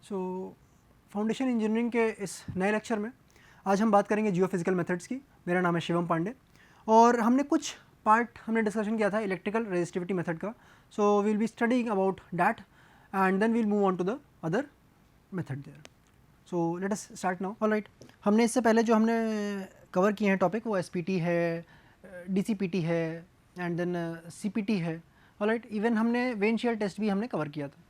सो foundation engineering के इस नए लेक्चर में आज हम बात करेंगे जियोफिजिकल मेथड्स की। मेरा नाम है शिवम पांडे और हमने कुछ पार्ट डिस्कशन किया था इलेक्ट्रिकल रेजिस्टिविटी मेथड का। So we'll be studying about that and then we'll move on to the other method there. So let us start now. Alright, हमने इससे पहले जो हमने कवर किए हैं टॉपिक वो एसपीटी है, डीसीपीटी है एंड देन सीपीटी है। ऑलराइट, इवन हमने वेन शेयर टेस्ट भी हमने कवर किया था।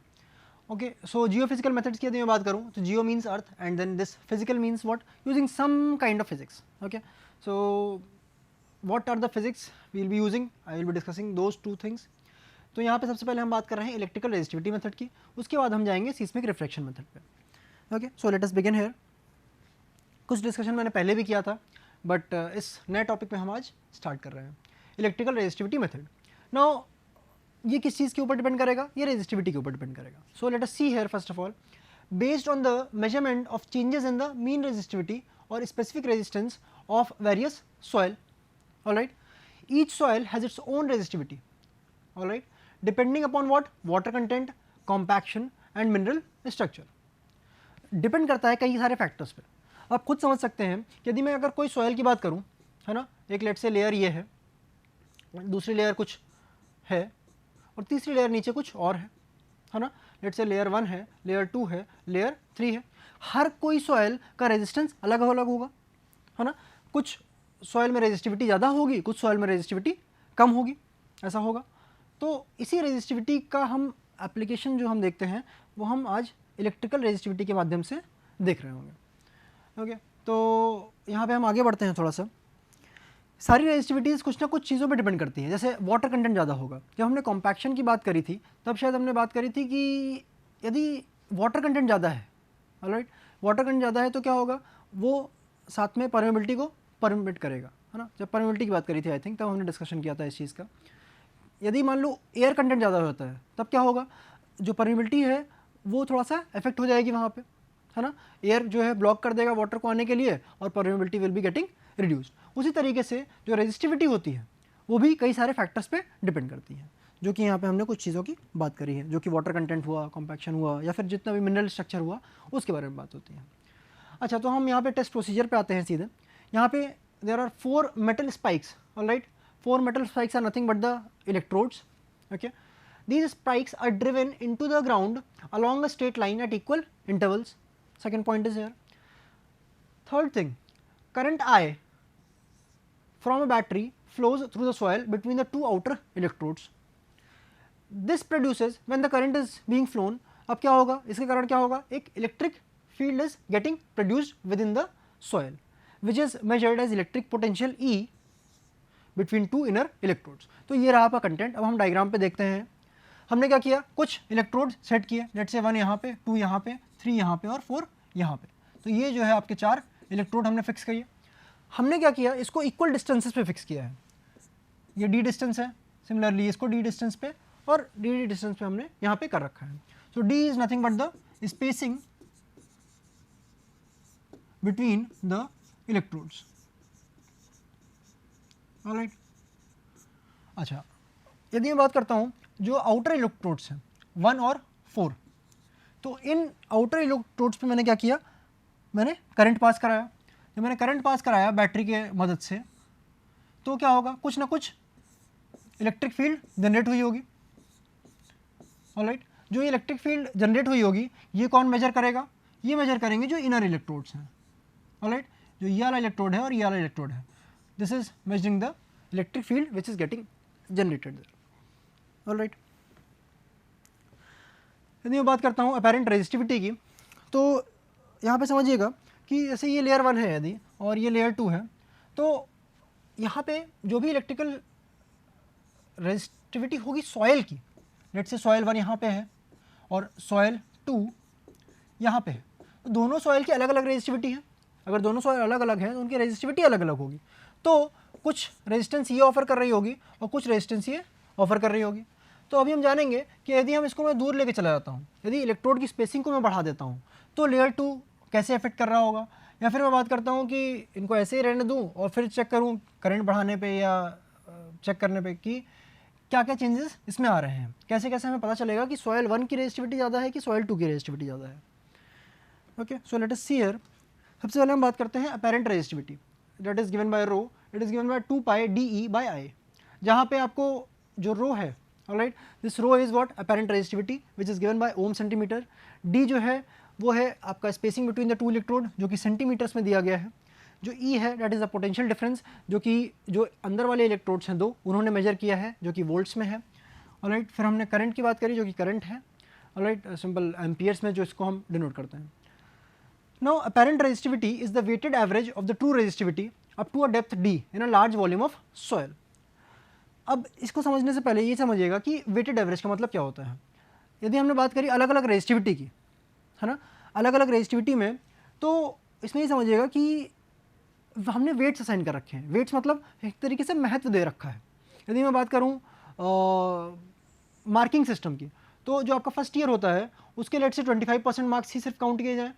ओके, सो जियोफिजिकल मेथड्स की यदि मैं बात करूँ तो geo means earth and then this physical means what, using some kind of physics. Okay, so what are the physics we will be using, I will be discussing those two things. तो यहाँ पे सबसे पहले हम बात कर रहे हैं इलेक्ट्रिकल रेजिस्टिविटी मेथड की, उसके बाद हम जाएंगे सीस्मिक रिफ्लेक्शन मेथड पे। Okay, so let us begin here. कुछ डिस्कशन मैंने पहले भी किया था बट इस नए टॉपिक पे हम आज स्टार्ट कर रहे हैं इलेक्ट्रिकल रेजिस्टिविटी मेथड। नाउ ये किस चीज़ के ऊपर डिपेंड करेगा? ये रेजिस्टिविटी के ऊपर डिपेंड करेगा। So let us see here first of all, based on the measurement of changes in the mean resistivity और specific resistance of various soil. Alright, each soil has its own resistivity. Alright, depending upon what, water content, compaction and mineral structure. Depend करता है कई सारे factors पे। आप खुद समझ सकते हैं कि यदि मैं अगर कोई सॉइल की बात करूं, है ना, एक लेट से लेयर ये है, दूसरी लेयर कुछ है और तीसरी लेयर नीचे कुछ और है ना। लेट से लेयर 1 है, लेयर 2 है, लेयर 3 है। हर कोई सॉइल का रेजिस्टेंस अलग अलग होगा, है ना। कुछ सॉइल में रेजिस्टिविटी ज़्यादा होगी, कुछ सॉइल में रेजिस्टिविटी कम होगी, ऐसा होगा। तो इसी रेजिस्टिविटी का हम एप्लीकेशन जो हम देखते हैं वो हम आज इलेक्ट्रिकल रेजिस्टिविटी के माध्यम से देख रहे होंगे। ओके, तो यहाँ पे हम आगे बढ़ते हैं थोड़ा सा। सारी रेजिस्टिविटीज़ कुछ ना कुछ चीज़ों पे डिपेंड करती हैं। जैसे वाटर कंटेंट ज़्यादा होगा, जब हमने कॉम्पैक्शन की बात करी थी तब शायद हमने बात करी थी कि यदि वाटर कंटेंट ज़्यादा है, ऑलराइट, वाटर कंटेंट ज़्यादा है तो क्या होगा, वो साथ में परमेबिलिटी को परमिट करेगा, है ना। जब परमेबिलिटी की बात करी थी आई थिंक तब हमने डिस्कशन किया था इस चीज़ का। यदि मान लो एयर कंटेंट ज़्यादा होता है तब क्या होगा, जो परमिबिलिटी है वो थोड़ा सा इफेक्ट हो जाएगी वहाँ पे, है ना। एयर जो है ब्लॉक कर देगा वाटर को आने के लिए और permeability will be getting reduced. उसी तरीके से जो रेजिस्टिविटी होती है वो भी कई सारे फैक्टर्स पे डिपेंड करती है, जो कि यहाँ पे हमने कुछ चीज़ों की बात करी है, जो कि वाटर कंटेंट हुआ, कॉम्पैक्शन हुआ या फिर जितना भी मिनरल स्ट्रक्चर हुआ उसके बारे में बात होती है। अच्छा, तो हम यहाँ पे टेस्ट प्रोसीजर पे आते हैं सीधे। यहाँ पे there are 4 metal spikes. Alright, 4 metal spikes are nothing but the electrodes. Okay, these spikes are driven into the ground along a straight line at equal intervals. Second point is here. Third thing, current I from a battery flows through the soil between the two outer electrodes. This produces, when the current is being flown, अब क्या होगा, इसके कारण क्या होगा, एक electric field is getting produced within the soil which is measured as electric potential E between two inner electrodes. तो ये रहा आपका कंटेंट। अब हम डायग्राम पे देखते हैं, हमने क्या किया, कुछ इलेक्ट्रोड सेट किए, लेट से 1 यहाँ पे, 2 यहाँ पे, 3 यहाँ पे और 4 यहाँ पे। तो ये जो है आपके 4 इलेक्ट्रोड हमने फिक्स किए। हमने क्या किया, इसको इक्वल डिस्टेंसेस पे फिक्स किया है। ये डी डिस्टेंस है, सिमिलरली इसको डी डिस्टेंस पे और डी डिस्टेंस पे हमने यहाँ पे कर रखा है। So D is nothing but the spacing between the electrodes. Alright, अच्छा, यदि मैं बात करता हूँ जो आउटर इलेक्ट्रोड्स हैं 1 और 4, तो इन आउटर इलेक्ट्रोड्स पे मैंने क्या किया, मैंने करंट पास कराया। जब मैंने करंट पास कराया बैटरी के मदद से तो क्या होगा, कुछ ना कुछ इलेक्ट्रिक फील्ड जनरेट हुई होगी। ऑलराइट, जो इलेक्ट्रिक फील्ड जनरेट हुई होगी ये कौन मेजर करेगा, ये मेजर करेंगे जो इनर इलेक्ट्रोड्स हैं। ऑलराइट, जो ये वाला इलेक्ट्रोड है और ये वाला इलेक्ट्रोड है, this is measuring the electric field which is getting generated there. All right, यदि मैं बात करता हूँ apparent resistivity की, तो यहाँ पे समझिएगा कि जैसे ये लेयर 1 है यदि और ये लेयर 2 है, तो यहाँ पे जो भी इलेक्ट्रिकल रेजिस्टिविटी होगी सॉइल की, लेट से सॉइल 1 यहाँ पे है और सॉइल 2 यहाँ पे है, तो दोनों सॉइल की अलग अलग रेजिस्टिविटी है। अगर दोनों सॉइल अलग अलग है तो उनकी रेजिस्टिविटी अलग अलग होगी। तो कुछ रेजिस्टेंस ये ऑफर कर रही होगी और कुछ रेजिस्टेंस ये ऑफर कर रही होगी। तो अभी हम जानेंगे कि यदि हम इसको मैं दूर लेके चला जाता हूँ, यदि इलेक्ट्रोड की स्पेसिंग को मैं बढ़ा देता हूँ तो लेयर 2 कैसे इफेक्ट कर रहा होगा, या फिर मैं बात करता हूँ कि इनको ऐसे ही रहने दूँ और फिर चेक करूँ करंट बढ़ाने पे या चेक करने पे कि क्या क्या चेंजेस इसमें आ रहे हैं, कैसे कैसे हमें पता चलेगा कि सॉइल 1 की रेजिस्टिविटी ज़्यादा है कि सॉइल 2 की रेजिस्टिविटी ज़्यादा है। Okay, so let us see here, सबसे पहले हम बात करते हैं apparent resistivity, that is given by rho, it is given by 2 pi DE by I, जहाँ पे आपको जो रो है, alright, this rho is what apparent resistivity which is given by ohm centimetre, D जो है वो है आपका spacing between the two electrode जो कि सेंटीमीटर्स में दिया गया है, जो E है that is the potential difference जो कि जो अंदर वाले इलेक्ट्रोड्स हैं दो उन्होंने मेजर किया है जो कि वोल्ट्स में है, ऑलराइट। फिर हमने करंट की बात करी जो कि करंट है, ऑलराइट, सिंपल एम्पियर्स में जो इसको हम डिनोट करते हैं। Now apparent resistivity is the weighted average of the true resistivity up to a depth D in a large volume of soil. अब इसको समझने से पहले ये समझिएगा कि वेटेड एवरेज का मतलब क्या होता है। यदि हमने बात करी अलग अलग रेजिस्टिविटी की, है ना, अलग अलग रेजिस्टिविटी में, तो इसमें ये समझिएगा कि हमने वेट्स असाइन कर रखे हैं। वेट्स मतलब एक तरीके से महत्व दे रखा है। यदि मैं बात करूं मार्किंग सिस्टम की, तो जो आपका फर्स्ट ईयर होता है उसके लेट से 25% मार्क्स ही सिर्फ काउंट किए जाएँ,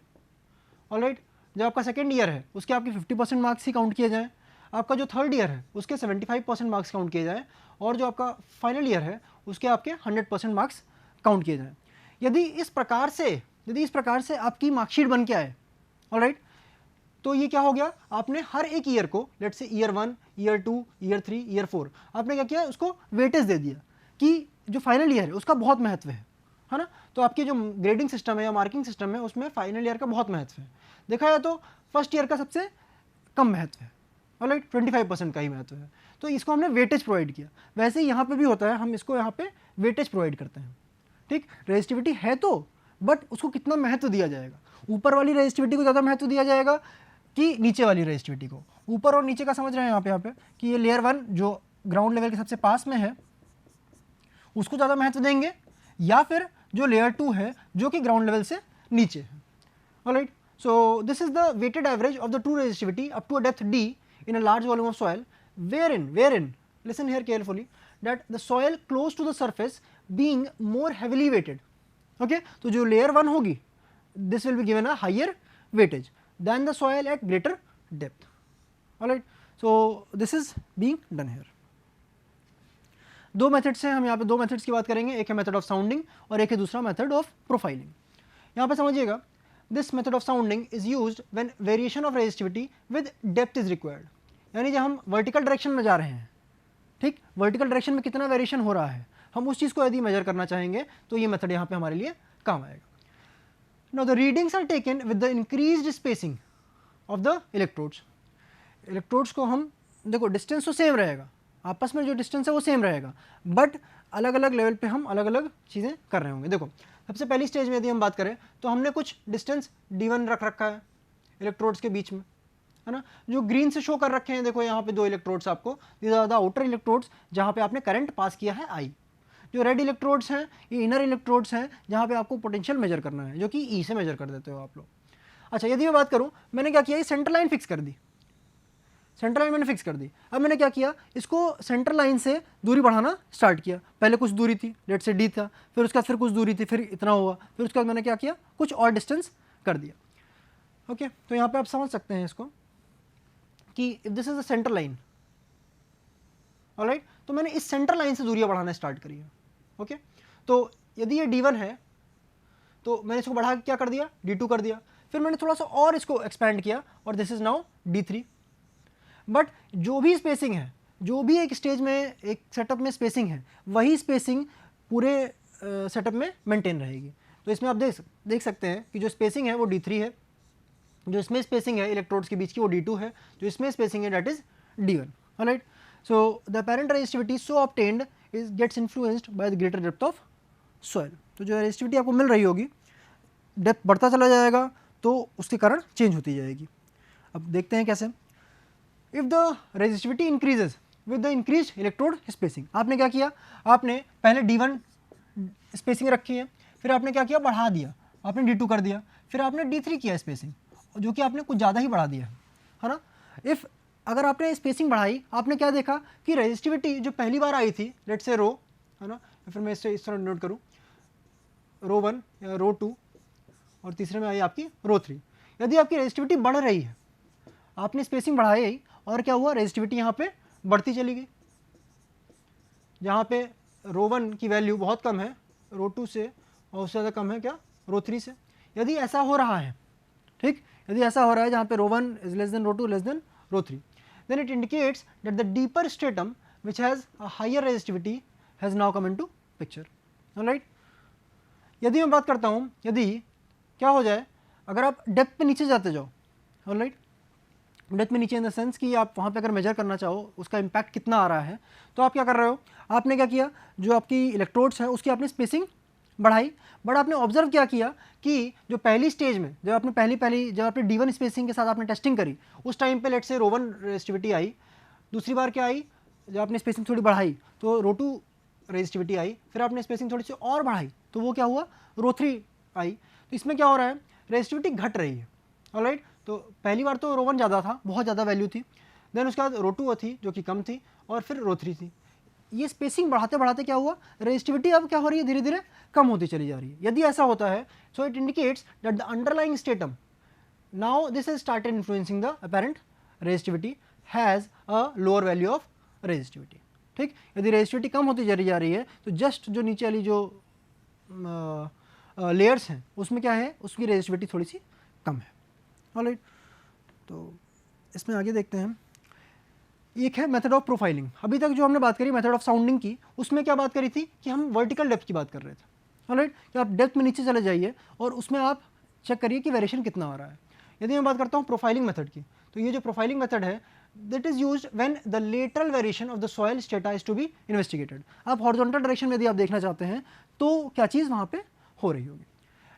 ऑलराइट। जो आपका सेकेंड ईयर है उसके आपके 50% मार्क्स ही काउंट किए जाएँ, आपका जो थर्ड ईयर है उसके 75% मार्क्स काउंट किए जाएँ, और जो आपका फाइनल ईयर है उसके आपके 100% मार्क्स काउंट किए जाएँ। यदि इस प्रकार से आपकी मार्कशीट बन के आए, ऑलराइट, तो ये क्या हो गया, आपने हर एक ईयर को लेट से ईयर 1, ईयर 2, ईयर 3, ईयर 4 आपने क्या किया, उसको वेटेज दे दिया कि जो फाइनल ईयर है उसका बहुत महत्व है ना। तो आपके जो ग्रेडिंग सिस्टम है या मार्किंग सिस्टम है उसमें फाइनल ईयर का बहुत महत्व है। देखा जाए तो फर्स्ट ईयर का सबसे कम महत्व है, ऑलराइट, 25% का ही महत्व है, तो इसको हमने वेटेज प्रोवाइड किया। वैसे ही यहाँ पे भी होता है, हम इसको यहाँ पे वेटेज प्रोवाइड करते हैं, ठीक। रेजिस्टिविटी है तो, बट उसको कितना महत्व दिया जाएगा, ऊपर वाली रेजिस्टिविटी को ज़्यादा महत्व दिया जाएगा कि नीचे वाली रेजिस्टिविटी को। ऊपर और नीचे का समझ रहे हैं यहाँ पे कि ये लेयर 1 जो ग्राउंड लेवल के सबसे पास में है उसको ज़्यादा महत्व देंगे, या फिर जो लेयर 2 है जो कि ग्राउंड लेवल से नीचे है, alright. So this is the weighted average of the true resistivity up to a depth D in a large volume of soil, wherein listen here carefully, that the soil close to the surface being more heavily weighted, okay, तो जो layer 1 होगी this will be given a higher weightage than the soil at greater depth, alright, so this is being done here। दो methods हैं, हम यहाँ पे दो methods की बात करेंगे, एक है मेथड ऑफ साउंडिंग और एक है दूसरा मेथड ऑफ प्रोफाइलिंग। यहाँ पे समझिएगा, this method of sounding is used when variation of resistivity with depth is required, यानी जब हम वर्टिकल डायरेक्शन में जा रहे हैं, ठीक, वर्टिकल डायरेक्शन में कितना वेरिएशन हो रहा है हम उस चीज़ को यदि मेजर करना चाहेंगे तो ये मेथड यहाँ पे हमारे लिए काम आएगा। Now the readings are taken with the increased spacing of the electrodes. Electrodes को हम देखो, डिस्टेंस तो सेम रहेगा, आपस में जो डिस्टेंस है वो सेम रहेगा, बट अलग अलग लेवल पे हम अलग अलग चीज़ें कर रहे होंगे। देखो, सबसे पहली स्टेज में यदि हम बात करें तो हमने कुछ डिस्टेंस D1 रख रखा है इलेक्ट्रोड्स के बीच में, है ना, जो ग्रीन से शो कर रखे हैं। देखो यहाँ पे दो इलेक्ट्रोड्स आपको, these are the outer electrodes जहाँ पे आपने करंट पास किया है I। जो रेड इलेक्ट्रोड्स हैं ये इनर इलेक्ट्रोड्स हैं जहाँ पे आपको पोटेंशियल मेजर करना है, जो कि E से मेजर कर देते हो आप लोग। अच्छा, यदि मैं बात करूँ, मैंने क्या किया, ये सेंटर लाइन फिक्स कर दी, सेंटर लाइन मैंने फिक्स कर दी। अब मैंने क्या किया, इसको सेंटर लाइन से दूरी बढ़ाना स्टार्ट किया। पहले कुछ दूरी थी, लेट से D था, फिर उसके बाद फिर कुछ दूरी थी, फिर इतना हुआ, फिर उसके बाद मैंने क्या किया, कुछ और डिस्टेंस कर दिया। ओके, तो यहाँ पे आप समझ सकते हैं इसको कि if this is the centre line, alright, तो मैंने इस सेंटर लाइन से दूरियां बढ़ाना स्टार्ट करी है। ओके, तो यदि ये D1 है तो मैंने इसको बढ़ा के क्या कर दिया, D2 कर दिया, फिर मैंने थोड़ा सा और इसको एक्सपेंड किया और this is now D3। But जो भी स्पेसिंग है, जो भी एक स्टेज में एक सेटअप में स्पेसिंग है, वही स्पेसिंग पूरे सेटअप में मेंटेन रहेगी। तो इसमें आप देख सकते हैं कि जो स्पेसिंग है वो D3 है, जो इसमें स्पेसिंग है इलेक्ट्रोड्स के बीच की वो D2 है, जो इसमें स्पेसिंग है that is D1, alright. So the apparent resistivity so obtained is gets influenced by the greater depth of soil। तो जो रेजिस्टिविटी आपको मिल रही होगी, डेप्थ बढ़ता चला जाएगा तो उसके कारण चेंज होती जाएगी। अब देखते हैं कैसे। If the resistivity increases with the increase electrode spacing, आपने क्या किया, आपने पहले D1 स्पेसिंग रखी है, फिर आपने क्या किया, बढ़ा दिया, आपने D2 कर दिया, फिर आपने D3 किया स्पेसिंग, जो कि आपने कुछ ज़्यादा ही बढ़ा दिया है ना। इफ़ अगर आपने स्पेसिंग बढ़ाई, आपने क्या देखा कि रेजिस्टिविटी जो पहली बार आई थी, लेट से रो, है ना, फिर मैं इसे इस तरह नोट करूँ, रो 1 या रो 2 और तीसरे में आई आपकी रो 3। यदि आपकी रेजिस्टिविटी बढ़ रही है, आपने स्पेसिंग बढ़ाई और क्या हुआ, रेजिस्टिविटी यहाँ पे बढ़ती चली गई। जहाँ पे रो 1 की वैल्यू बहुत कम है रो 2 से, और उससे ज़्यादा कम है क्या, रो 3 से। यदि ऐसा हो रहा है, ठीक, यदि ऐसा हो रहा है जहाँ पे ρ1 is less than ρ2 less than ρ3, then it indicates that the deeper stratum which has a higher resistivity has now come into picture. Alright, यदि मैं बात करता हूँ, यदि क्या हो जाए अगर आप डेप्थ पे नीचे जाते जाओ, ऑलराइट, डेप्थ में नीचे इन द सेंस कि आप वहाँ पे अगर मेजर करना चाहो उसका इम्पैक्ट कितना आ रहा है, तो आप क्या कर रहे हो, आपने क्या किया, जो आपकी इलेक्ट्रोड्स है उसकी आपने स्पेसिंग बढ़ाई, बट आपने ऑब्जर्व क्या किया कि जो पहली स्टेज में जब आपने D1 स्पेसिंग के साथ आपने टेस्टिंग करी, उस टाइम पे लेट से ρ1 रेजिस्टिविटी आई, दूसरी बार क्या आई, जब आपने स्पेसिंग थोड़ी बढ़ाई तो ρ2 रेजिस्टिविटी आई, फिर आपने स्पेसिंग थोड़ी सी और बढ़ाई तो वो क्या हुआ, ρ3 आई। तो इसमें क्या हो रहा है, रेजिस्टिविटी घट रही है, ऑलराइट। तो पहली बार तो ρ1 ज़्यादा था, बहुत ज़्यादा वैल्यू थी, देन उसके बाद ρ2 थी जो कि कम थी, और फिर ρ3 थी। ये स्पेसिंग बढ़ाते बढ़ाते क्या हुआ, रेजिस्टिविटी अब क्या हो रही है, धीरे धीरे कम होती चली जा रही है। यदि ऐसा होता है, so it indicates that the underlying stratum now this has started influencing the apparent resistivity has a lower value of resistivity. ठीक, यदि रेजिस्टिविटी कम होती जा रही है तो जस्ट जो नीचे वाली जो लेयर्स हैं उसमें क्या है, उसकी रेजिस्टिविटी थोड़ी सी कम है, ऑलराइट। तो इसमें आगे देखते हैं, एक है मेथड ऑफ प्रोफाइलिंग। अभी तक जो हमने बात करी मेथड ऑफ साउंडिंग की, उसमें क्या बात करी थी कि हम वर्टिकल डेप्थ की बात कर रहे थे, ऑलराइट, कि आप डेप्थ में नीचे चले जाइए और उसमें आप चेक करिए कि वेरिएशन कितना आ रहा है। यदि मैं बात करता हूँ प्रोफाइलिंग मेथड की, तो ये जो प्रोफाइलिंग मेथड है that is used when the lateral variation of the soil strata is to be investigated. आप हॉरिजॉन्टल डायरेक्शन में यदि आप देखना चाहते हैं तो क्या चीज़ वहाँ पे हो रही होगी।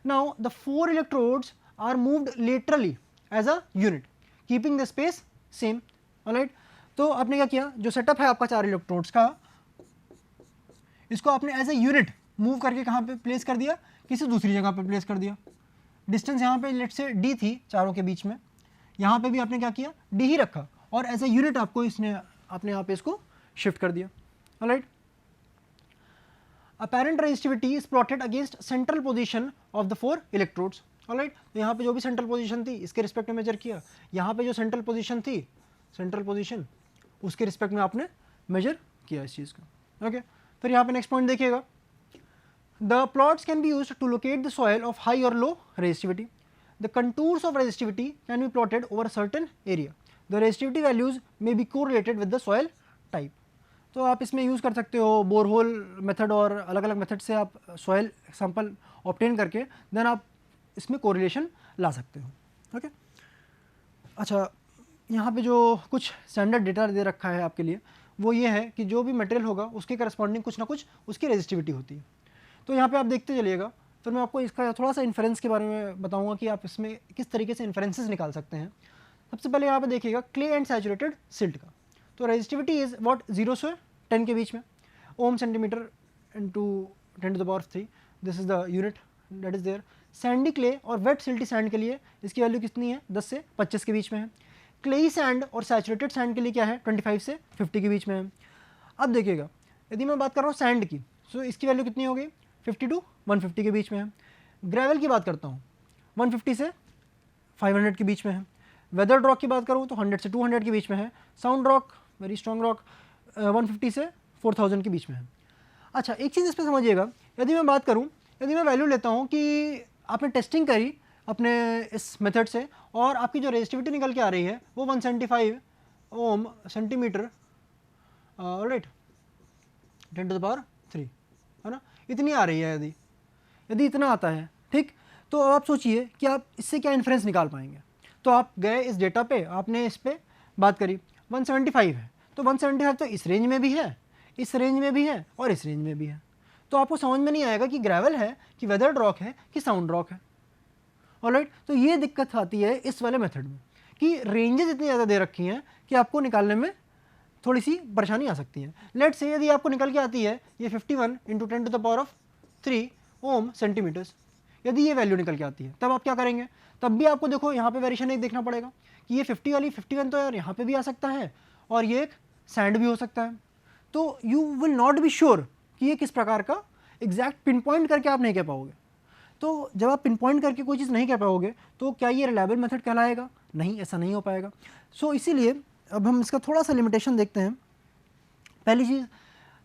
Now the 4 electrodes are moved laterally as a unit keeping the space same, alright. तो आपने क्या किया, जो सेटअप है आपका 4 इलेक्ट्रोड्स का, इसको आपने एज ए यूनिट मूव करके कहाँ पे प्लेस कर दिया, किसी दूसरी जगह पे प्लेस कर दिया। डिस्टेंस यहाँ पे लेट से d थी चारों के बीच में, यहाँ पे भी आपने क्या किया, d ही रखा और एज ए यूनिट आपको आपने यहाँ पे इसको शिफ्ट कर दिया, alright. Apparent resistivity is plotted against central position of the 4 electrodes, alright. तो यहाँ पे जो भी सेंट्रल पोजीशन थी इसके रिस्पेक्ट में मेजर किया, यहाँ पे जो सेंट्रल पोजीशन थी, सेंट्रल पोजीशन उसके रिस्पेक्ट में आपने मेजर किया इस चीज़ का, ओके। फिर यहाँ पे नेक्स्ट पॉइंट देखिएगा, the plots can be used to locate the soil of high और low resistivity. The contours of resistivity can be plotted over a certain area. The resistivity values may be correlated with the soil type. तो आप इसमें use कर सकते हो borehole method और अलग अलग मेथड से आप सॉइल सैंपल ऑब्टेन करके देन आप इसमें कोरिलेशन ला सकते हो, ओके। अच्छा, यहाँ पे जो कुछ स्टैंडर्ड डेटा दे रखा है आपके लिए वो ये है कि जो भी मटेरियल होगा उसके करस्पॉन्डिंग कुछ ना कुछ उसकी रेजिस्टिविटी होती है। तो यहाँ पे आप देखते चलिएगा, फिर मैं आपको इसका थोड़ा सा इन्फ्रेंस के बारे में बताऊँगा कि आप इसमें किस तरीके से इन्फ्रेंसेस निकाल सकते हैं। सबसे पहले यहाँ पे देखिएगा क्ले एंड सैचुरेटेड सिल्ट का, तो रेजिस्टिविटी इज़ वॉट 0 से 10 के बीच में, ohm centimetre into 10⁻3, this is the unit that is there. Sandy clay और वेट सिल्टी सैंड के लिए इसकी वैल्यू कितनी है, 10 से 25 के बीच में है। क्लेई सैंड और सैचुरेटेड सैंड के लिए क्या है, 25 से 50 के बीच में है। अब देखिएगा, यदि मैं बात कर रहा हूँ सैंड की, तो इसकी वैल्यू कितनी हो गई, 50 to 150 के बीच में है। ग्रेवल की बात करता हूँ, 150 से 500 के बीच में है। वेदर्ड रॉक की बात करूँ तो 100 से 200 के बीच में है। Sound rock, very strong rock, 150 से 4000 के बीच में है। अच्छा, एक चीज़ इस पर समझिएगा, यदि मैं बात करूँ, यदि मैं वैल्यू लेता हूँ कि आपने टेस्टिंग करी अपने इस मेथड से और आपकी जो रेजिस्टिविटी निकल के आ रही है वो 175 ओम सेंटीमीटर, राइट, 10⁻3 है ना, इतनी आ रही है। यदि इतना आता है, ठीक, तो अब आप सोचिए कि आप इससे क्या इन्फ्रेंस निकाल पाएंगे। तो आप गए इस डेटा पे, आपने इस पे बात करी, 175 है, तो 175 तो इस रेंज में भी है, इस रेंज में भी है और इस रेंज में भी है। तो आपको समझ में नहीं आएगा कि ग्रेवल है कि वेदर्ड रॉक है कि साउंड रॉक है, ऑलराइट। तो ये दिक्कत आती है इस वाले मेथड में कि रेंजेस इतनी ज़्यादा दे रखी हैं कि आपको निकालने में थोड़ी सी परेशानी आ सकती है। लेट से यदि आपको निकल के आती है ये 51 इंटू 10⁻3 ओम सेंटीमीटर्स, यदि ये वैल्यू निकल के आती है, तब आप क्या करेंगे, तब भी आपको देखो यहाँ पे वेरिएशन एक देखना पड़ेगा कि ये 50 वाली 51 तो यार यहाँ पे भी आ सकता है और ये एक सैंड भी हो सकता है। तो you will not be sure कि ये किस प्रकार का एग्जैक्ट पिन पॉइंट करके आप नहीं कह पाओगे। तो जब आप पिन पॉइंट करके कोई चीज़ नहीं कह पाओगे तो क्या ये रिलायबल मेथड कहलाएगा, नहीं, ऐसा नहीं हो पाएगा। सो इसीलिए अब हम इसका थोड़ा सा लिमिटेशन देखते हैं। पहली चीज़,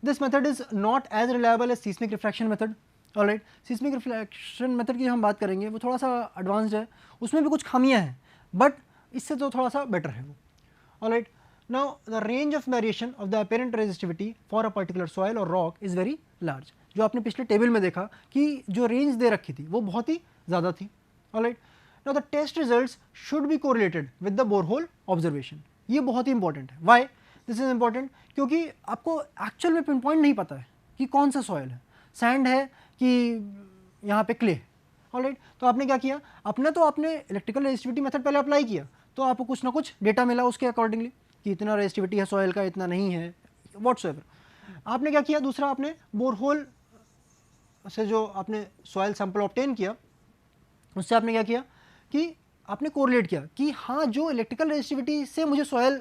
this method is not as reliable as seismic refraction method, alright, seismic reflection method की हम बात करेंगे वो थोड़ा सा एडवांस्ड है, उसमें भी कुछ खामियां हैं, बट इससे तो थोड़ा सा बेटर है वो। Alright, now the range of variation of the apparent resistivity for a particular soil और रॉक इज़ वेरी लार्ज। जो आपने पिछले टेबल में देखा कि जो रेंज दे रखी थी वो बहुत ही ज़्यादा थी। Alright, now the test results should be correlated with the borehole observation. ये बहुत ही इंपॉर्टेंट है। Why this is important? क्योंकि आपको एक्चुअल में पिन पॉइंट नहीं पता है कि कौन सा सॉइल है, सैंड है कि यहाँ पे क्ले। ऑलराइट, तो आपने क्या किया, तो आपने इलेक्ट्रिकल रेजिस्टिविटी मेथड पहले अप्लाई किया, तो आपको कुछ ना कुछ डेटा मिला उसके अकॉर्डिंगली कि इतना रेजिस्टिविटी है सॉइल का, इतना नहीं है, व्हाट्सएवर। आपने क्या किया, दूसरा आपने बोरहोल से जो आपने सॉइल सैंपल ऑब्टेन किया उससे आपने क्या किया कि आपने कोरिलेट किया कि हाँ जो इलेक्ट्रिकल रेजिस्टिविटी से मुझे सॉइल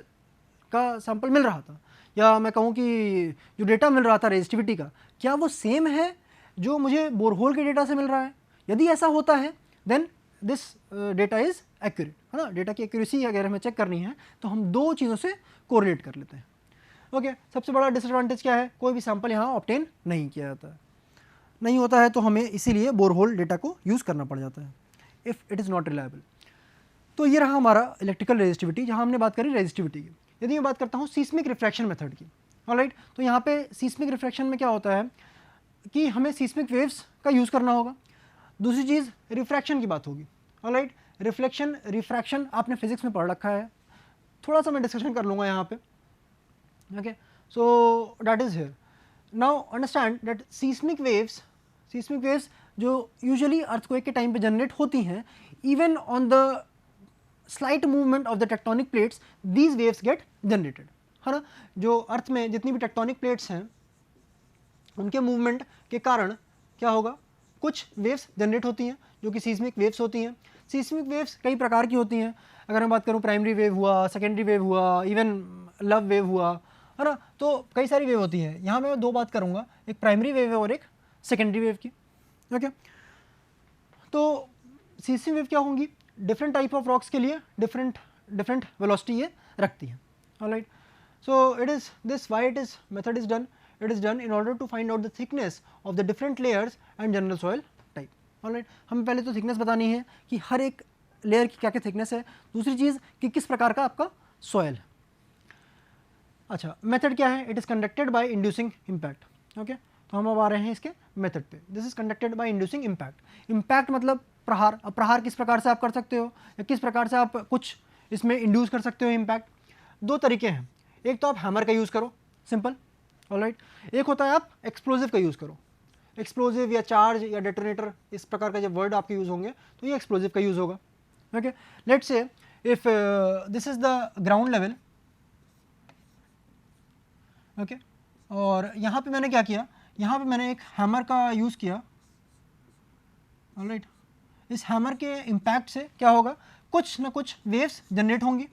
का सैंपल मिल रहा था, या मैं कहूँ कि जो डेटा मिल रहा था रेजिस्टिविटी का, क्या वो सेम है जो मुझे बोरहोल के डेटा से मिल रहा है। यदि ऐसा होता है then this data is accurate, है ना। डेटा की एक्यूरेसी अगर हमें चेक करनी है तो हम दो चीज़ों से कोरिलेट कर लेते हैं। ओके, सबसे बड़ा डिसएडवांटेज क्या है, कोई भी सैंपल यहाँ ऑब्टेन नहीं किया जाता है, नहीं होता है, तो हमें इसीलिए बोरहोल डेटा को यूज़ करना पड़ जाता है if it is not reliable. तो ये रहा हमारा इलेक्ट्रिकल रेजिस्टिविटी, जहाँ हमने बात करी रेजिस्टिविटी की। यदि मैं बात करता हूँ सीस्मिक रिफ्रैक्शन मेथड की, ऑलराइट, तो यहाँ पे सीस्मिक रिफ्रैक्शन में क्या होता है कि हमें सीस्मिक वेव्स का यूज़ करना होगा। दूसरी चीज़ रिफ्रैक्शन की बात होगी। ऑलराइट, रिफ्रैक्शन आपने फिजिक्स में पढ़ रखा है, थोड़ा सा मैं डिस्कशन कर लूँगा यहाँ पे। Okay, so that is here. Now understand that seismic waves जो यूजुअली अर्थक्वेक के टाइम पे जनरेट होती हैं, even on the slight movement of the tectonic plates these waves get generated, है ना। जो अर्थ में जितनी भी टेक्टोनिक प्लेट्स हैं उनके मूवमेंट के कारण क्या होगा, कुछ वेव्स जनरेट होती हैं जो कि सीस्मिक वेव्स होती हैं। सीस्मिक वेव्स कई प्रकार की होती हैं, अगर मैं बात करूं प्राइमरी वेव हुआ, सेकेंडरी वेव हुआ, इवन लव वेव हुआ, है ना। तो कई सारी वेव होती है। यहाँ मैं दो बात करूँगा, एक प्राइमरी वेव है और एक सेकेंडरी वेव की। ओके, तो सीस्मिक वेव क्या होंगी, डिफरेंट टाइप ऑफ रॉक्स के लिए डिफरेंट वेलोसिटी ये रखती है। Alright, so it is this why it is method is done, it is done in order to find out the thickness of the different layers and general soil type. Alright, हमें पहले तो thickness बतानी है कि हर एक layer की क्या क्या थिकनेस है, दूसरी चीज़ कि किस प्रकार का आपका सॉयल है। अच्छा, मेथड क्या है, it is conducted by inducing impact. Okay, तो हम अब आ रहे हैं इसके मेथड पे। This is conducted by inducing impact. Impact मतलब प्रहार। अब प्रहार किस प्रकार से आप कर सकते हो या किस प्रकार से आप कुछ इसमें इंड्यूस कर सकते हो इम्पैक्ट। दो तरीके हैं, एक तो आप हैमर का यूज़ करो, सिंपल। ऑलराइट, एक होता है आप एक्सप्लोजिव का यूज़ करो। एक्सप्लोजिव या चार्ज या डेटोनेटर, इस प्रकार का जब वर्ड आपके यूज़ होंगे तो ये एक्सप्लोजिव का यूज़ होगा। Okay, let's say if this is the ground level, okay, और यहाँ पे मैंने क्या किया, यहाँ पे मैंने एक हैमर का यूज़ किया। ऑलराइट, इस हैमर के इम्पैक्ट से क्या होगा, कुछ ना कुछ वेव्स जनरेट होंगी,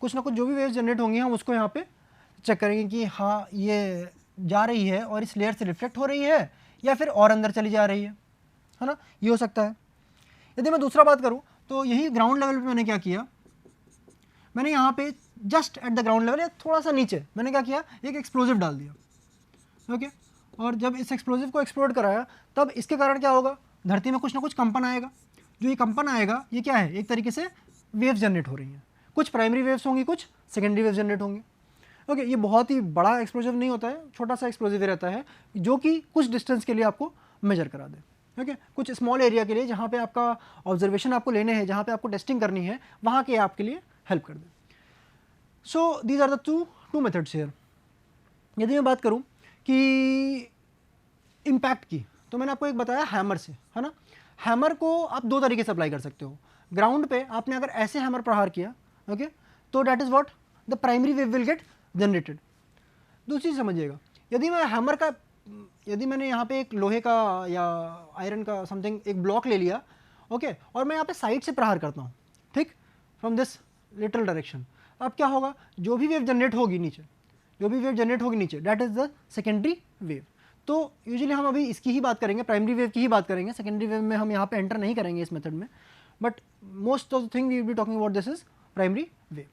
कुछ ना कुछ जो भी वेव्स जनरेट होंगी हम उसको यहाँ पे चेक करेंगे कि हाँ ये जा रही है और इस लेयर से रिफ्लेक्ट हो रही है या फिर और अंदर चली जा रही है ना, ये हो सकता है। यदि मैं दूसरा बात करूँ तो यही ग्राउंड लेवल पे मैंने क्या किया, मैंने यहाँ पे just at the ground level या थोड़ा सा नीचे मैंने क्या किया, एक एक्सप्लोजिव डाल दिया। ओके, और जब इस एक्सप्लोजिव को एक्सप्लोड कराया तब इसके कारण क्या होगा, धरती में कुछ ना कुछ कंपन आएगा। जो ये कंपन आएगा ये क्या है, एक तरीके से वेव्स जनरेट हो रही हैं, कुछ प्राइमरी वेव्स होंगी, कुछ सेकेंडरी वेव्स जनरेट होंगी। ओके, ये बहुत ही बड़ा एक्सप्लोजिव नहीं होता है, छोटा सा एक्सप्लोजिव रहता है जो कि कुछ डिस्टेंस के लिए आपको मेजर करा दे। ओके, कुछ स्मॉल एरिया के लिए जहाँ पे आपका ऑब्जर्वेशन आपको लेने हैं, जहाँ पे आपको टेस्टिंग करनी है, वहाँ के आपके लिए हेल्प कर दे। So these are the two methods here. यदि मैं बात करूँ कि इम्पैक्ट की, तो मैंने आपको एक बताया हैमर से, है ना। हैमर को आप दो तरीके से अप्लाई कर सकते हो। ग्राउंड पे आपने अगर ऐसे हैमर प्रहार किया, ओके, तो that is what the primary wave will get generated. दूसरी चीज़ समझिएगा, यदि मैंने यहाँ पे एक लोहे का या आयरन का समथिंग एक ब्लॉक ले लिया, ओके, और मैं यहाँ पे साइड से प्रहार करता हूँ, ठीक, फ्रॉम दिस लिटरल डायरेक्शन, अब क्या होगा, जो भी वेव जनरेट होगी नीचे that is the secondary wave. तो यूजुअली हम अभी इसकी ही बात करेंगे, प्राइमरी वेव की ही बात करेंगे, सेकेंडरी वेव में हम यहाँ पे एंटर नहीं करेंगे इस मेथड में, but most of the thing we will be talking about this is primary wave.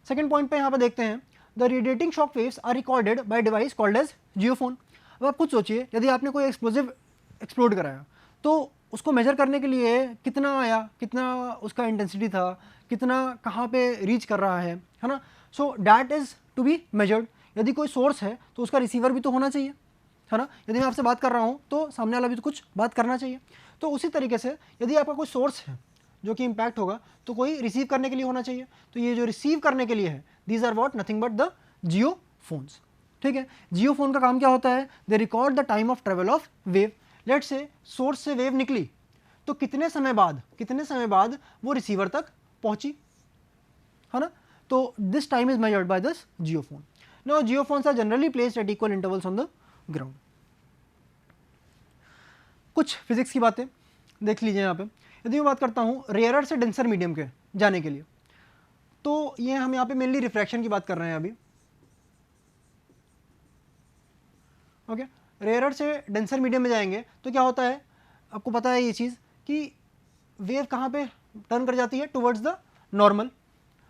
Second point पे यहाँ पे देखते हैं, the radiating shock waves are recorded by device called as geophone. अब आप खुद सोचिए, यदि आपने कोई एक्सप्लोजिव एक्सप्लोड कराया तो उसको मेजर करने के लिए कितना आया, कितना उसका इंटेंसिटी था, कितना कहाँ पे रीच कर रहा है ना। So that is to be measured. यदि कोई सोर्स है तो उसका रिसीवर भी तो होना चाहिए, है ना। यदि मैं आपसे बात कर रहा हूँ तो सामने वाला भी तो कुछ बात करना चाहिए। तो उसी तरीके से यदि आपका कोई सोर्स है जो कि इम्पैक्ट होगा तो कोई रिसीव करने के लिए होना चाहिए। तो ये जो रिसीव करने के लिए है, these are what nothing but the जियो फोन्स। ठीक है, जियो फोन का काम क्या होता है, they record the time of travel of wave. Let's say source से वेव निकली तो कितने समय बाद वो रिसीवर तक पहुंची, है ना। तो this time is measured by this geophone. Now geophones are generally placed at equal intervals on the ground. कुछ फिजिक्स की बातें देख लीजिए यहाँ पे। यदि मैं बात करता हूँ रेयरर से डेंसर मीडियम के जाने के लिए, तो ये हम यहाँ पे मेनली रिफ्रैक्शन की बात कर रहे हैं अभी। ओके, रेयरर से डेंसर मीडियम में जाएंगे तो क्या होता है, आपको पता है ये चीज़ कि वेव कहाँ पे टर्न कर जाती है, टुवर्ड्स द नॉर्मल।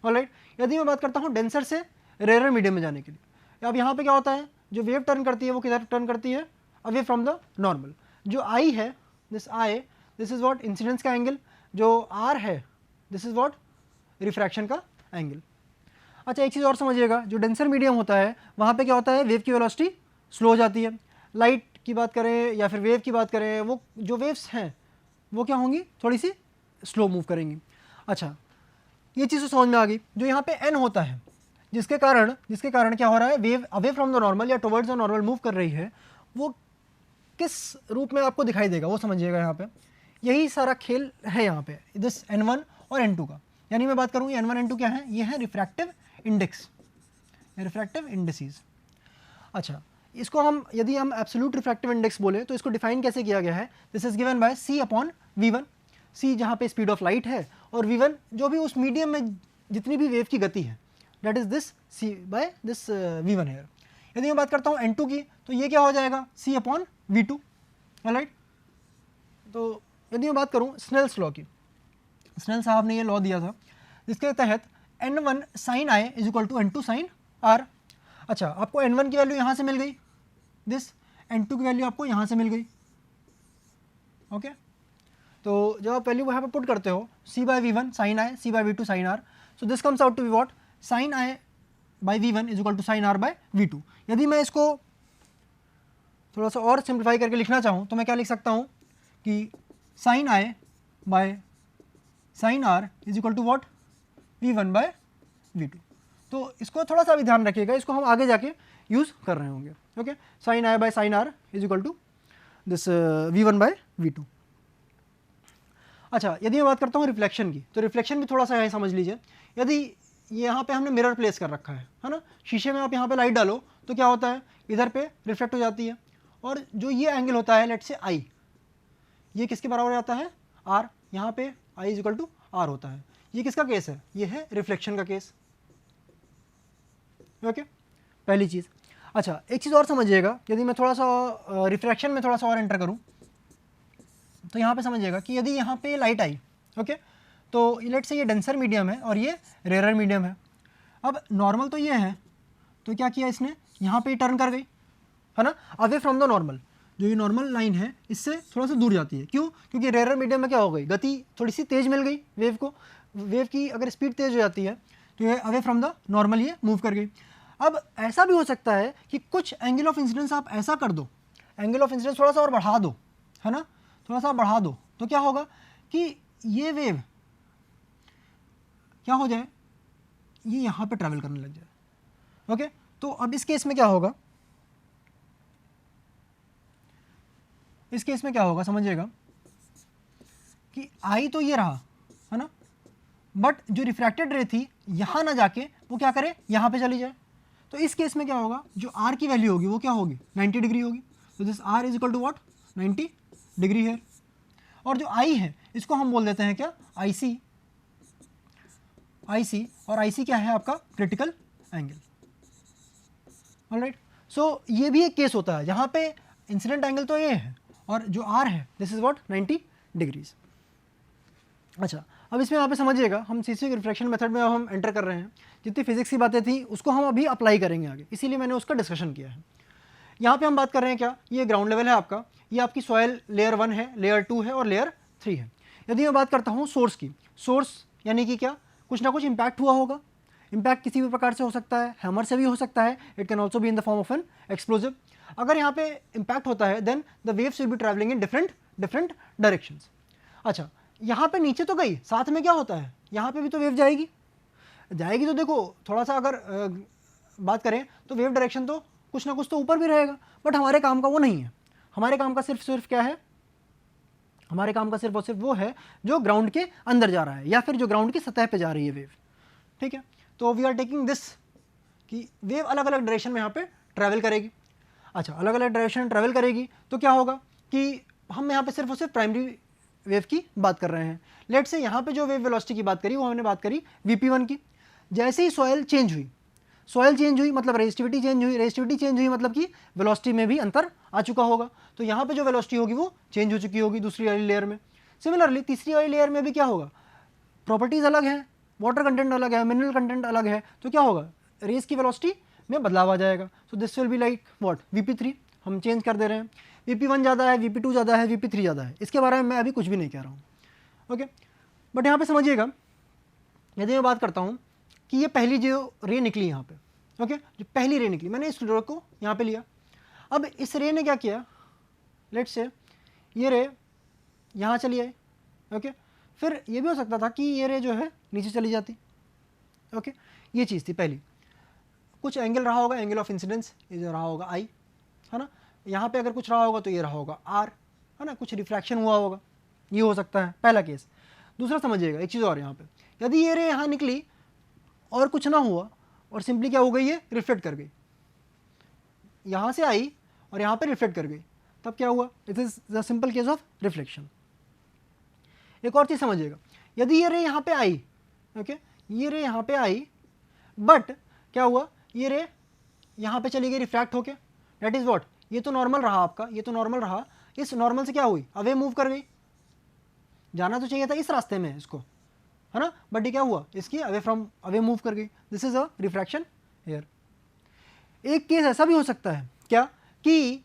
ऑलराइट, यदि मैं बात करता हूँ डेंसर से रेयरर मीडियम में जाने के लिए, अब यहाँ पे क्या होता है, जो वेव टर्न करती है वो किधर टर्न करती है, अवे फ्रॉम द नॉर्मल। जो आई है, this I, this is what incidence का एंगल। जो आर है, दिस इज व्हाट रिफ्रैक्शन का एंगल। अच्छा, एक चीज़ और समझिएगा, जो डेंसर मीडियम होता है वहाँ पे क्या होता है, वेव की वेलोसिटी स्लो हो जाती है। लाइट की बात करें या फिर वेव की बात करें, वो जो वेव्स हैं वो क्या होंगी, थोड़ी सी स्लो मूव करेंगी। अच्छा, ये चीज़ तो समझ में आ गई। जो यहाँ पे एन होता है, जिसके कारण क्या हो रहा है, wave away from the normal या टुवर्ड्स द नॉर्मल मूव कर रही है, वो किस रूप में आपको दिखाई देगा वो समझिएगा। यहाँ पे यही सारा खेल है यहाँ पे, दिस n1 और n2 का। यानी मैं बात करूँ ये n1 n2 क्या है, ये है रिफ्रैक्टिव इंडेक्स, रिफ्रैक्टिव इंडिसेस। अच्छा, इसको हम यदि हम एब्सोल्यूट रिफ्रैक्टिव इंडेक्स बोले तो इसको डिफाइन कैसे किया गया है, this is given bye c upon v1। c जहाँ पे स्पीड ऑफ लाइट है और v1 जो भी उस मीडियम में जितनी भी वेव की गति है, that is this c by this v1 here. यदि मैं बात करता हूँ n2 की तो ये क्या हो जाएगा, c अपॉन v2। ऑलराइट, तो यदि मैं बात करूँ स्नेल्स लॉ की, स्नेल साहब ने ये लॉ दिया था जिसके तहत n1 sine i is equal to n2 sine r। अच्छा, आपको n1 की वैल्यू यहाँ से मिल गई, दिस n2 की वैल्यू आपको यहाँ से मिल गई। ओके, तो जब आप वैल्यू यहाँ पे पुट करते हो, c by v1 sine i, c by v2 sine r, so this comes out to be what, sine i by v1 is equal to sine r by v2। यदि मैं इसको थोड़ा सा और सिंप्लीफाई करके लिखना चाहूँ तो मैं क्या लिख सकता हूँ कि sine i by sine r is equal to what, v1 by v2। तो इसको थोड़ा सा भी ध्यान रखिएगा, इसको हम आगे जाके यूज़ कर रहे होंगे। Okay, sine i by sine r is equal to this v1 by v2। अच्छा, यदि मैं बात करता हूँ रिफ्लेक्शन की, तो रिफ्लेक्शन भी थोड़ा सा यहाँ समझ लीजिए। यदि यहाँ पे हमने मिरर प्लेस कर रखा है ना, शीशे में आप यहाँ पे लाइट डालो तो क्या होता है, इधर पे रिफ्लेक्ट हो जाती है, और जो ये एंगल होता है लेट से आई, ये किसके बराबर आता है, आर। यहाँ पे I is equal to are होता है। ये किसका केस है, ये है रिफ्लेक्शन का केस। ओके, पहली चीज़। अच्छा, एक चीज़ और समझिएगा, यदि मैं थोड़ा सा रिफ्रैक्शन में थोड़ा सा और एंटर करूँ तो यहाँ पे समझिएगा कि यदि यहाँ पे लाइट आई, ओके, तो लेट से ये डेंसर मीडियम है और ये रेयर मीडियम है। अब नॉर्मल तो ये है, तो क्या किया इसने, यहाँ पे टर्न कर गई, है ना, अवे फ्रॉम द नॉर्मल। जो ये नॉर्मल लाइन है इससे थोड़ा सा दूर जाती है, क्यों, क्योंकि रेयर मीडियम में क्या हो गई, गति थोड़ी सी तेज़ मिल गई वेव को। वेव की अगर स्पीड तेज़ हो जाती है तो ये अवे फ्रॉम द नॉर्मल ये मूव कर गई। अब ऐसा भी हो सकता है कि कुछ एंगल ऑफ इंसिडेंस आप ऐसा कर दो, एंगल ऑफ इंसिडेंस थोड़ा सा और बढ़ा दो, है ना, थोड़ा सा बढ़ा दो, तो क्या होगा कि ये वेव क्या हो जाए, ये यहाँ पे ट्रैवल करने लग जाए। ओके, तो अब इस केस में क्या होगा, इस केस में क्या होगा समझिएगा कि आई तो ये रहा, है ना, बट जो रिफ्रैक्टेड रे थी यहाँ ना जाके वो क्या करे, यहाँ पे चली जाए। तो इस केस में क्या होगा, जो आर की वैल्यू होगी वो क्या होगी, 90 डिग्री होगी। तो this r is equal to what, 90 degree है। और जो आई है इसको हम बोल देते हैं क्या, आई सी। और आई सी क्या है आपका, क्रिटिकल एंगल। ऑलराइट, सो ये भी एक केस होता है जहाँ पे इंसिडेंट एंगल तो ये है और जो आर है दिस इज व्हाट, 90 डिग्रीज। अच्छा, अब इसमें यहाँ पे समझिएगा, हम स्पेसिफिक रिफ्रैक्शन मेथड में अब हम एंटर कर रहे हैं। जितनी फिजिक्स की बातें थी उसको हम अभी अप्लाई करेंगे आगे, इसीलिए मैंने उसका डिस्कशन किया है। यहाँ पे हम बात कर रहे हैं क्या, ये ग्राउंड लेवल है आपका, ये आपकी सॉयल लेयर 1 है, लेयर 2 है और लेयर 3 है। यदि मैं बात करता हूँ सोर्स की, सोर्स यानी कि क्या, कुछ ना कुछ इम्पैक्ट हुआ होगा। इम्पैक्ट किसी भी प्रकार से हो सकता है, हैमर से भी हो सकता है, it can also be in the form of an explosive. अगर यहाँ पे इम्पैक्ट होता है then the waves will be travelling in different directions. अच्छा, यहाँ पे नीचे तो गई, साथ में क्या होता है, यहाँ पे भी तो वेव जाएगी। तो देखो थोड़ा सा अगर बात करें तो वेव डायरेक्शन तो कुछ ना कुछ तो ऊपर भी रहेगा, बट हमारे काम का वो नहीं है। हमारे काम का सिर्फ क्या है, हमारे काम का सिर्फ और सिर्फ वो है जो ग्राउंड के अंदर जा रहा है या फिर जो ग्राउंड की सतह पे जा रही है वेव। ठीक है, तो वी आर टेकिंग दिस कि वेव अलग अलग डायरेक्शन में यहाँ पे ट्रैवल करेगी। अच्छा, अलग अलग डायरेक्शन ट्रैवल करेगी तो क्या होगा कि हम यहाँ पे सिर्फ और सिर्फ प्राइमरी वेव की बात कर रहे हैं। लेट से यहाँ पे जो वेव वेलोसिटी की बात करी वो हमने बात करी Vp1 की। जैसे ही सॉइल चेंज हुई मतलब रेजिस्टिविटी चेंज हुई मतलब कि वेलोसिटी में भी अंतर आ चुका होगा। तो यहाँ पे जो वेलोसिटी होगी वो चेंज हो चुकी होगी दूसरी वाली लेयर में। सिमिलरली तीसरी वाली लेयर में भी क्या होगा, प्रॉपर्टीज़ अलग हैं, वाटर कंटेंट अलग है, मिनरल कंटेंट अलग है, तो क्या होगा, रेस की वेलोसिटी में बदलाव आ जाएगा। So this will be like what, Vp3 हम चेंज कर दे रहे हैं। Vp1 ज़्यादा है, Vp2 ज़्यादा है, Vp3 ज़्यादा है, इसके बारे में मैं अभी कुछ भी नहीं कह रहा हूँ। ओके, बट यहाँ पे समझिएगा, यदि मैं बात करता हूँ कि ये पहली जो रे निकली यहाँ पे, ओके, जो पहली रे निकली, मैंने इस रे को यहाँ पे लिया। अब इस रे ने क्या किया, लेट्स से ये रे यहाँ चली आई, ओके, फिर ये भी हो सकता था कि ये रे जो है नीचे चली जाती। ओके, ये चीज़ थी पहली। कुछ एंगल रहा होगा, एंगल ऑफ इंसिडेंस ये जो रहा होगा आई, है ना, यहाँ पे अगर कुछ रहा होगा तो ये रहा होगा आर, है ना, कुछ रिफ्रैक्शन हुआ होगा, ये हो सकता है पहला केस। दूसरा समझिएगा एक चीज़ और, यहाँ पे यदि ये रे यहाँ निकली और कुछ ना हुआ और सिंपली क्या हो गई, ये रिफ्लेक्ट कर गई, यहाँ से आई और यहाँ पे रिफ्लेक्ट कर गई, तब क्या हुआ, it is the simple case of reflection. एक और चीज़ समझिएगा, यदि ये रे यहाँ पे आई, ओके, ये रे यहाँ पे आई, बट क्या हुआ, ये रे यहाँ पे चली गई रिफ्रैक्ट होके, दैट इज़ व्हाट, ये तो नॉर्मल रहा आपका, ये तो नॉर्मल रहा, इस नॉर्मल से क्या हुई, अवे मूव कर गई। जाना तो चाहिए था इस रास्ते में इसको, है ना, बट ये क्या हुआ, इसकी अवे मूव कर गई। This is a refraction here. एक केस ऐसा भी हो सकता है क्या कि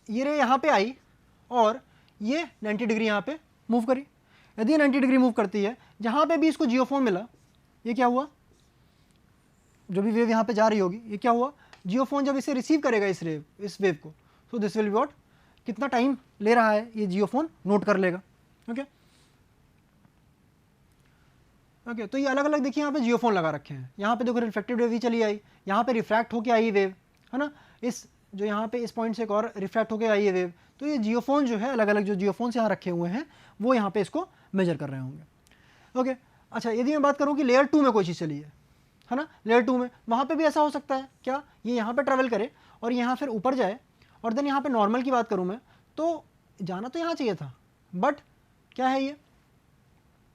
ये रे यहाँ पे आई और ये 90 डिग्री यहाँ पे मूव करी। यदि 90 डिग्री मूव करती है, जहाँ पे भी इसको जियोफोन मिला, ये क्या हुआ, जो भी वेव यहाँ पे जा रही होगी, ये क्या हुआ, जियोफोन जब इसे रिसीव करेगा इस वेव को, so this will be what, कितना टाइम ले रहा है ये जियोफोन नोट कर लेगा। ओके ओके, तो ये अलग अलग देखिए यहाँ पे जियोफोन लगा रखे हैं। यहाँ पे देखो रिफ्लेक्टेड वेव ही चली आई, यहाँ पे रिफ्रैक्ट होके आई वेव, है ना, इस जो यहाँ पे इस पॉइंट से एक और रिफ्रैक्ट होके आई है वेव। तो ये जियोफोन जो है, अलग अलग जो जियोफोन्स यहाँ रखे हुए हैं वो यहाँ पे इसको मेजर कर रहे होंगे। ओके, अच्छा, यदि मैं बात करूँ कि लेयर 2 में कोई चीज़ चली है ना, लेयर 2 में, वहाँ पे भी ऐसा हो सकता है क्या, ये यहाँ पे ट्रैवल करे और यहाँ फिर ऊपर जाए, और देन यहाँ पे नॉर्मल की बात करूँ मैं तो जाना तो यहाँ चाहिए था, बट क्या है ये,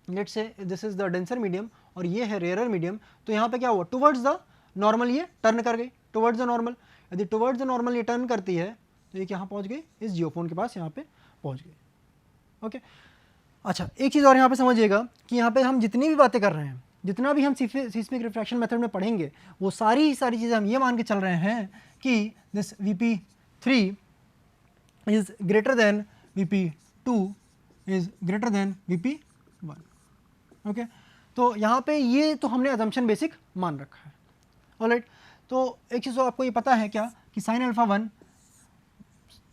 let's say this is the denser medium और ये है रेयरर मीडियम, तो यहाँ पे क्या हुआ, टुवर्ड्स द नॉर्मल ये टर्न कर गई, टुवर्ड्स द नॉर्मल। यदि टुवर्ड्स द नॉर्मल ये टर्न करती है तो ये कहाँ पहुँच गई, इस जियोफोन के पास यहाँ पे पहुँच गई। ओके, अच्छा, एक चीज़ और यहाँ पे समझिएगा कि यहाँ पे हम जितनी भी बातें कर रहे हैं, जितना भी हम सिस्मिक रिफ्रैक्शन मेथड में पढ़ेंगे, वो सारी चीज़ें हम ये मान के चल रहे हैं कि this Vp3 is greater than Vp2 is greater than Vp1। Okay, तो यहाँ पे ये तो हमने अजम्पशन बेसिक मान रखा है। ऑलराइट, तो एक चीज़ तो आपको ये पता है क्या कि sine alpha 1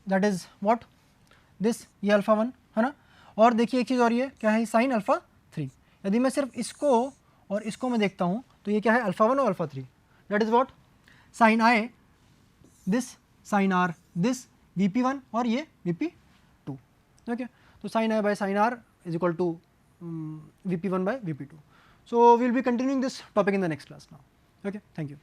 that is what, this, ये अल्फा 1 है ना, और देखिए एक चीज़ और ये क्या है, साइन अल्फा 3। यदि मैं सिर्फ इसको और इसको मैं देखता हूँ तो ये क्या है, अल्फा 1 और alpha 3, that is what, sine i this, sine r this, Vp1 और ये Vp2। ओके, तो sine i by sine r is equal to Vp1 by Vp2. So we will be continuing this topic in the next class now. Okay, thank you.